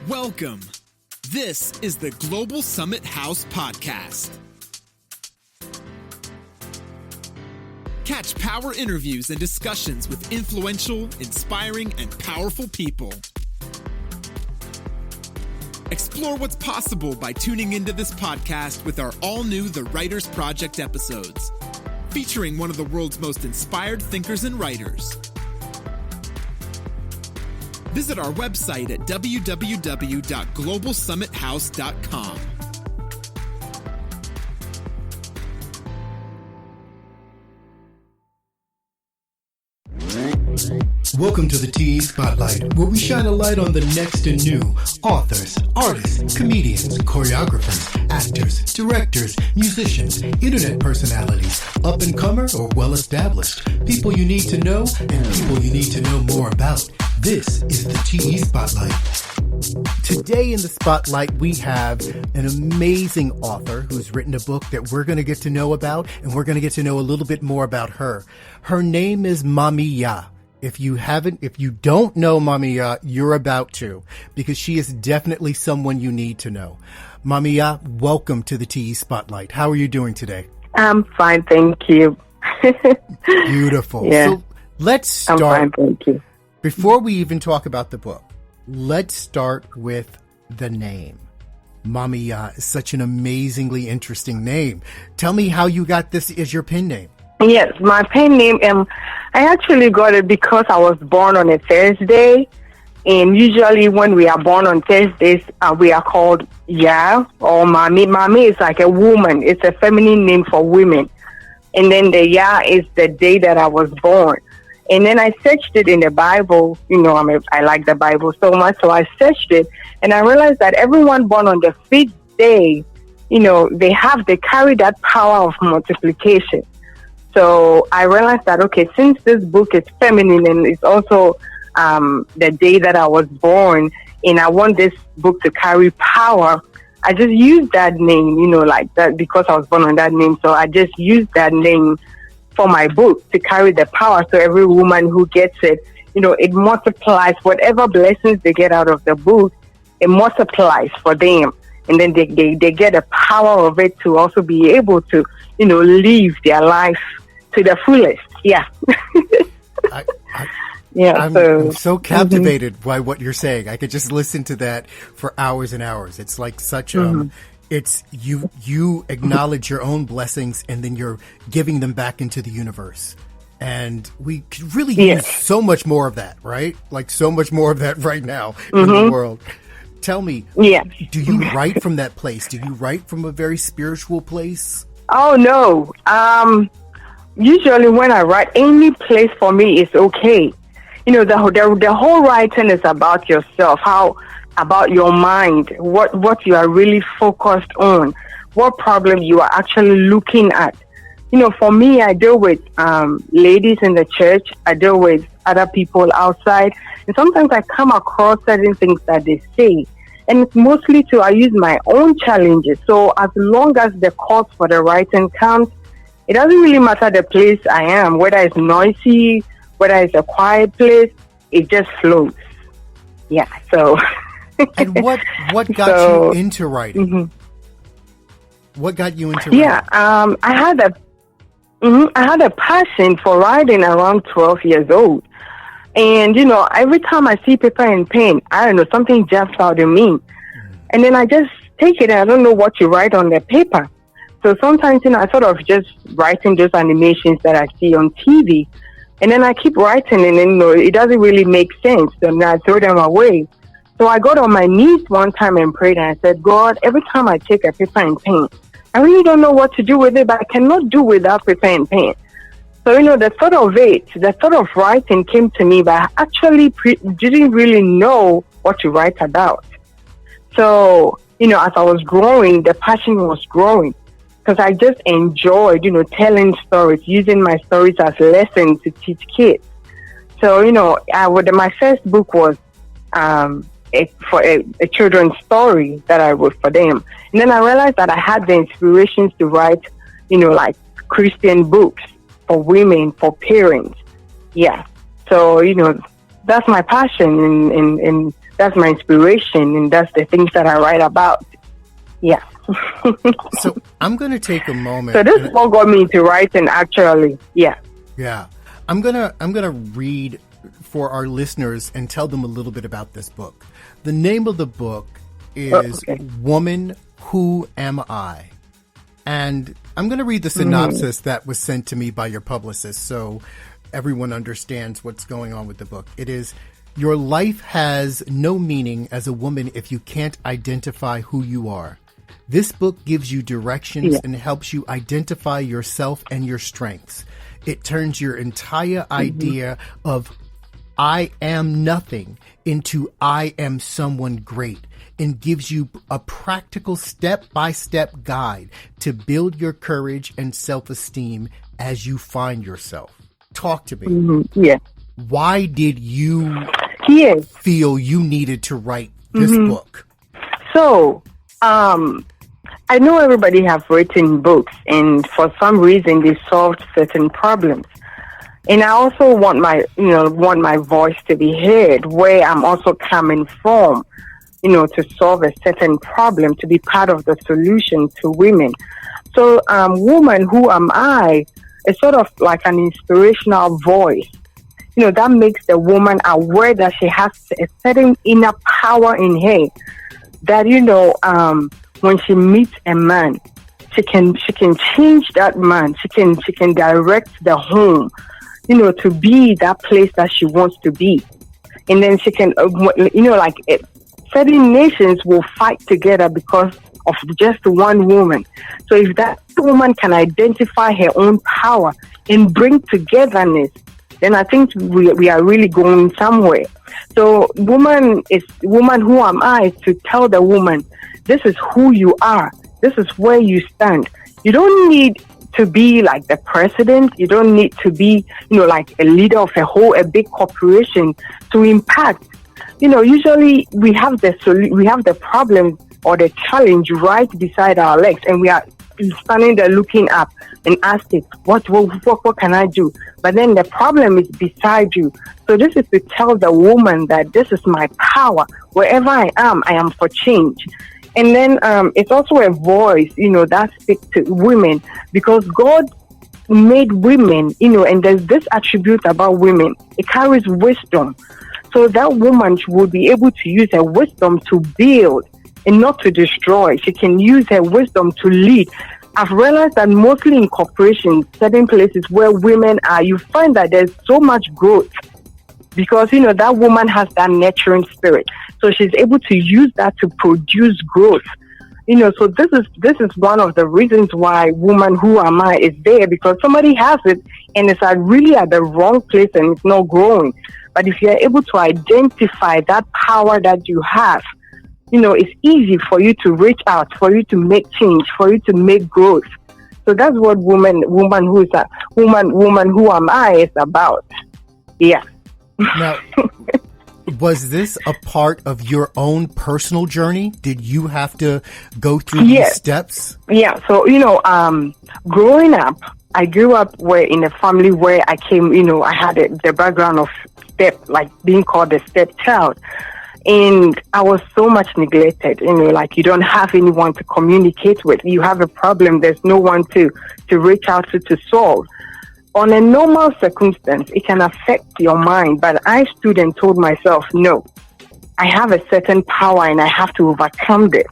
Welcome. This is the Global Summit House podcast. Catch power interviews and discussions with influential, inspiring, and powerful people. Explore what's possible by tuning into this podcast with our all-new The Writers Project episodes, featuring one of the world's most inspired thinkers and writers. Visit our website at www.globalsummithouse.com. Welcome to the TE Spotlight, where we shine a light on the next and new authors, artists, comedians, choreographers, actors, directors, musicians, internet personalities, up-and-comer or well-established, people you need to know and people you need to know more about. This is the TE Spotlight. Today in the Spotlight, we have an amazing author who's written a book that we're going to get to know about, and we're going to get to know a little bit more about her. Her name is Mame Ya. If you don't know Mame Ya, you're about to, because she is definitely someone you need to know. Mame Ya, welcome to the TE Spotlight. How are you doing today? I'm fine, thank you. Beautiful. Yeah. So let's start. I'm fine, thank you. Before we even talk about the book, let's start with the name. Mame Ya is such an amazingly interesting name. Tell me how you got this as your pen name. Yes, my pen name, I actually got it because I was born on a Thursday. And usually when we are born on Thursdays, we are called Ya or Mame. Mame is like a woman. It's a feminine name for women. And then the Ya is the day that I was born. And then I searched it in the Bible. You know, I like the Bible so much. So I searched it and I realized that everyone born on the fifth day, you know, they carry that power of multiplication. So I realized that, okay, since this book is feminine and it's also the day that I was born, and I want this book to carry power, I just used that name, you know, like that, because I was born on that name. So I just used that name for my book to carry the power. So every woman who gets it, you know, it multiplies. Whatever blessings they get out of the book, it multiplies for them. And then they get the power of it to also be able to, you know, live their life to the fullest. Yeah. I'm so captivated by what you're saying. I could just listen to that for hours and hours. It's like such it's you acknowledge your own blessings and then you're giving them back into the universe. And we could really use so much more of that, right? Like so much more of that right now in the world. Tell me, do you write from that place? Do you write from a very spiritual place? Oh, no. Usually when I write, any place for me is okay. You know, the whole writing is about yourself, about your mind, what you are really focused on, what problem you are actually looking at. You know, for me, I deal with ladies in the church. I deal with other people outside. And sometimes I come across certain things that they say. And it's mostly I use my own challenges. So as long as the cause for the writing comes, it doesn't really matter the place I am, whether it's noisy, whether it's a quiet place, it just flows. Yeah, so... And what got you into writing? Mm-hmm. What got you into writing? Yeah, I had a passion for writing around 12 years old. And, you know, every time I see paper and pen, I don't know, something jumps out at me. And then I just take it and I don't know what to write on the paper. So sometimes, you know, I sort of just writing those animations that I see on TV. And then I keep writing and then, you know, it doesn't really make sense. So then I throw them away. So I got on my knees one time and prayed and I said, God, every time I take a paper and pen, I really don't know what to do with it, but I cannot do without paper and pen. So, you know, the thought of writing came to me, but I actually didn't really know what to write about. So, you know, as I was growing, the passion was growing because I just enjoyed, you know, telling stories, using my stories as lessons to teach kids. So, you know, my first book was a children's story that I wrote for them. And then I realized that I had the inspirations to write, you know, like Christian books for women, for parents. Yeah. So, you know, that's my passion in that's my inspiration, and that's the things that I write about. Yeah. So I'm going to take a moment. So this is what got me into writing, actually. Yeah. Yeah. I'm gonna read for our listeners and tell them a little bit about this book. The name of the book is Woman, Who Am I? And I'm going to read the synopsis that was sent to me by your publicist so everyone understands what's going on with the book. It is, your life has no meaning as a woman if you can't identify who you are. This book gives you directions and helps you identify yourself and your strengths. It turns your entire idea of I am nothing into I am someone great, and gives you a practical step-by-step guide to build your courage and self-esteem as you find yourself. Talk to me. Yeah. Why did you feel you needed to write this book? So, I know everybody have written books, and for some reason they solved certain problems. And I also want my voice to be heard, where I'm also coming from, to solve a certain problem, to be part of the solution to women. So, Woman, Who Am I? Is sort of like an inspirational voice, that makes the woman aware that she has a certain inner power in her, that, when she meets a man, she can change that man. She can direct the home, to be that place that she wants to be. And then she can, certain nations will fight together because of just one woman. So if that woman can identify her own power and bring togetherness, then I think we are really going somewhere. So Woman, Who Am I? Is to tell the woman, this is who you are. This is where you stand. You don't need to be like the president. You don't need to be, like a leader of a big corporation to impact. Usually we have the problem or the challenge right beside our legs, and we are standing there looking up and asking, what can I do? But then the problem is beside you. So this is to tell the woman that this is my power. Wherever I am for change. And then it's also a voice, that speaks to women, because God made women, and there's this attribute about women. It carries wisdom. So that woman will be able to use her wisdom to build and not to destroy. She can use her wisdom to lead. I've realized that mostly in corporations, certain places where women are, you find that there's so much growth because, that woman has that nurturing spirit. So she's able to use that to produce growth. So this is one of the reasons why Woman, Who Am I? Is there, because somebody has it and it's really at the wrong place and it's not growing. But if you're able to identify that power that you have, it's easy for you to reach out, for you to make change, for you to make growth. So that's what Woman, Who Am I? Is about. Yeah. Now, was this a part of your own personal journey? Did you have to go through these steps? Yeah. So, growing up, I grew up in a family where I came, I had the background of being called a stepchild. And I was so much neglected, you don't have anyone to communicate with. You have a problem, there's no one to reach out to solve. On a normal circumstance, it can affect your mind, but I stood and told myself, no, I have a certain power and I have to overcome this.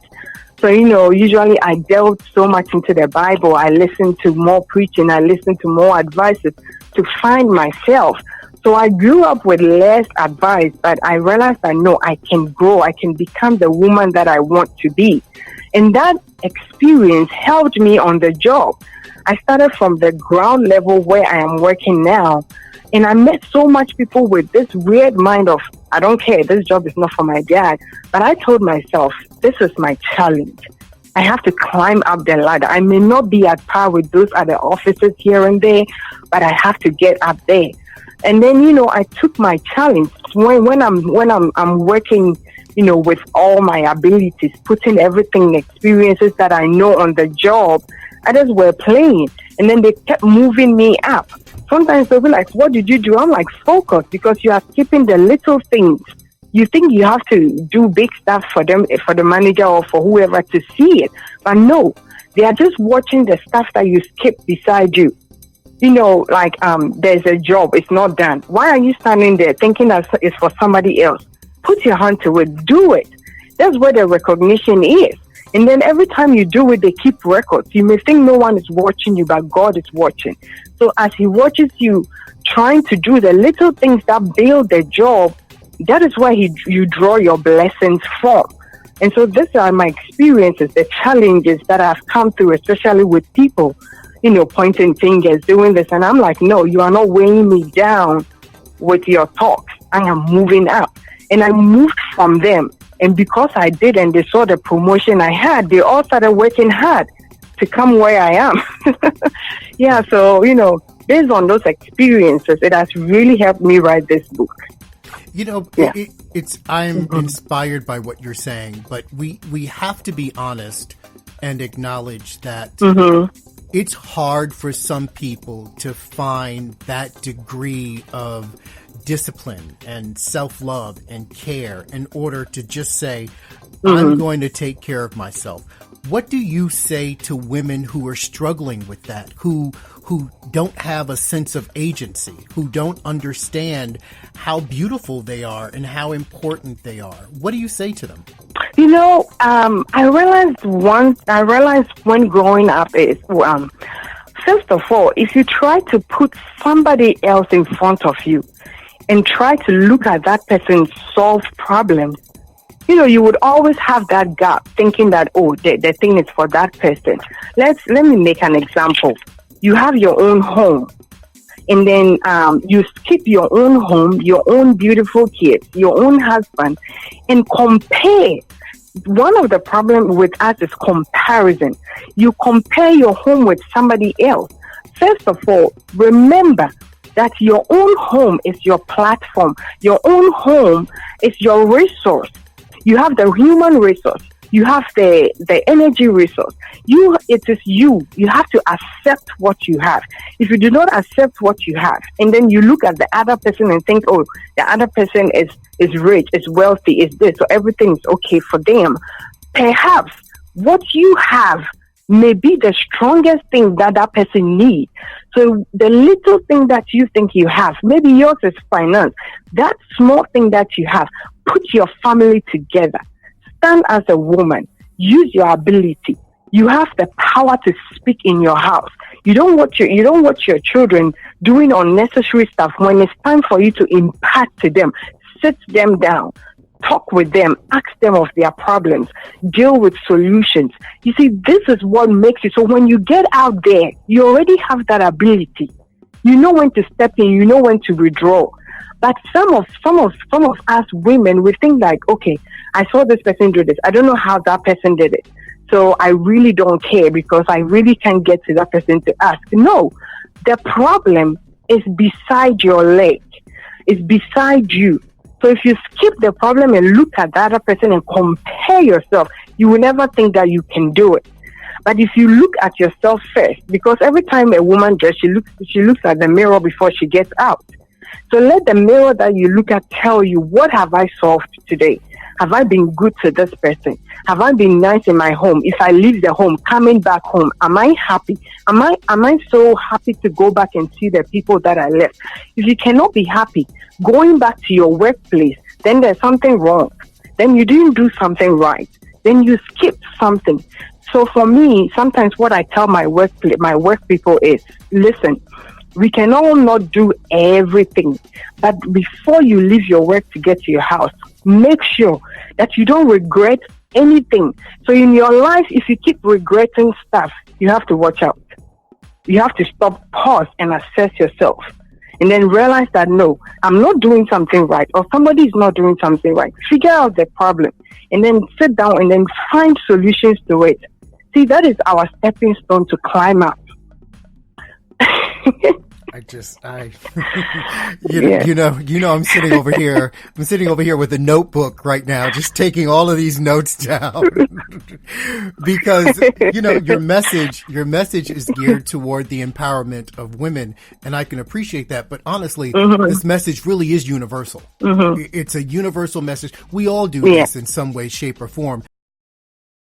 So, usually I delved so much into the Bible. I listened to more preaching. I listened to more advices to find myself. So I grew up with less advice, but I realized that no, I can grow. I can become the woman that I want to be. And that experience helped me on the job. I started from the ground level where I am working now. And I met so much people with this weird mind of, I don't care, this job is not for my dad. But I told myself, this is my challenge. I have to climb up the ladder. I may not be at par with those other officers here and there, but I have to get up there. And then, I took my challenge when I'm working, with all my abilities, putting everything, experiences that I know on the job. Others were playing, and then they kept moving me up. Sometimes they'll be like, what did you do? I'm like, focus, because you are skipping the little things. You think you have to do big stuff for them, for the manager or for whoever to see it. But no, they are just watching the stuff that you skip beside you. You know, like there's a job, it's not done. Why are you standing there thinking that it's for somebody else? Put your hand to it, do it. That's where the recognition is. And then every time you do it, they keep records. You may think no one is watching you, but God is watching. So as He watches you trying to do the little things that build the job, that is where you draw your blessings from. And so these are my experiences, the challenges that I've come through, especially with people, you know, pointing fingers, doing this. And I'm like, no, you are not weighing me down with your talks. I am moving up. And I moved from them. And because I did, and they saw the promotion I had, they all started working hard to come where I am. Yeah, so, you know, based on those experiences, it has really helped me write this book. You know, Yeah. I'm inspired by what you're saying, but we have to be honest and acknowledge that it's hard for some people to find that degree of discipline and self-love and care in order to just say, I'm going to take care of myself. What do you say to women who are struggling with that, who don't have a sense of agency, who don't understand how beautiful they are and how important they are? What do you say to them? You know, I realized when growing up is, first of all, if you try to put somebody else in front of you and try to look at that person's solved problems, you know, you would always have that gap thinking that, oh, the thing is for that person. Let me make an example. You have your own home, and then you skip your own home, your own beautiful kids, your own husband, and compare. One of the problems with us is comparison. You compare your home with somebody else. First of all, remember that your own home is your platform. Your own home is your resource. You have the human resource. You have the energy resource. It is you. You have to accept what you have. If you do not accept what you have, and then you look at the other person and think, oh, the other person is rich, is wealthy, is this, so everything is okay for them. Perhaps what you have may be the strongest thing that person needs. So the little thing that you think you have, maybe yours is finance. That small thing that you have, put your family together. Stand as a woman. Use your ability. You have the power to speak in your house. You don't watch your children doing unnecessary stuff. When it's time for you to impart to them, sit them down, talk with them, ask them of their problems, deal with solutions. You see, this is what makes you. So when you get out there, you already have that ability. You know when to step in. You know when to withdraw. But some of us women, we think like, okay, I saw this person do this. I don't know how that person did it. So I really don't care because I really can't get to that person to ask. No, the problem is beside your leg. It's beside you. So if you skip the problem and look at the other person and compare yourself, you will never think that you can do it. But if you look at yourself first, because every time a woman dresses, she looks at the mirror before she gets out. So let the mirror that you look at tell you, what have I solved today? Have I been good to this person? Have I been nice in my home? If I leave the home, coming back home, am I happy? Am I so happy to go back and see the people that I left? If you cannot be happy going back to your workplace, then there's something wrong. Then you didn't do something right. Then you skipped something. So for me, sometimes what I tell my work people is, listen, we can all not do everything, but before you leave your work to get to your house, make sure that you don't regret anything. So in your life, if you keep regretting stuff, you have to watch out. You have to stop, pause, and assess yourself. And then realize that, no, I'm not doing something right, or somebody is not doing something right. Figure out the problem, and then sit down and then find solutions to it. See, that is our stepping stone to climb up. I'm sitting over here. I'm sitting over here with a notebook right now, just taking all of these notes down because, your message is geared toward the empowerment of women. And I can appreciate that. But honestly, this message really is universal. It's a universal message. We all do this in some way, shape or form.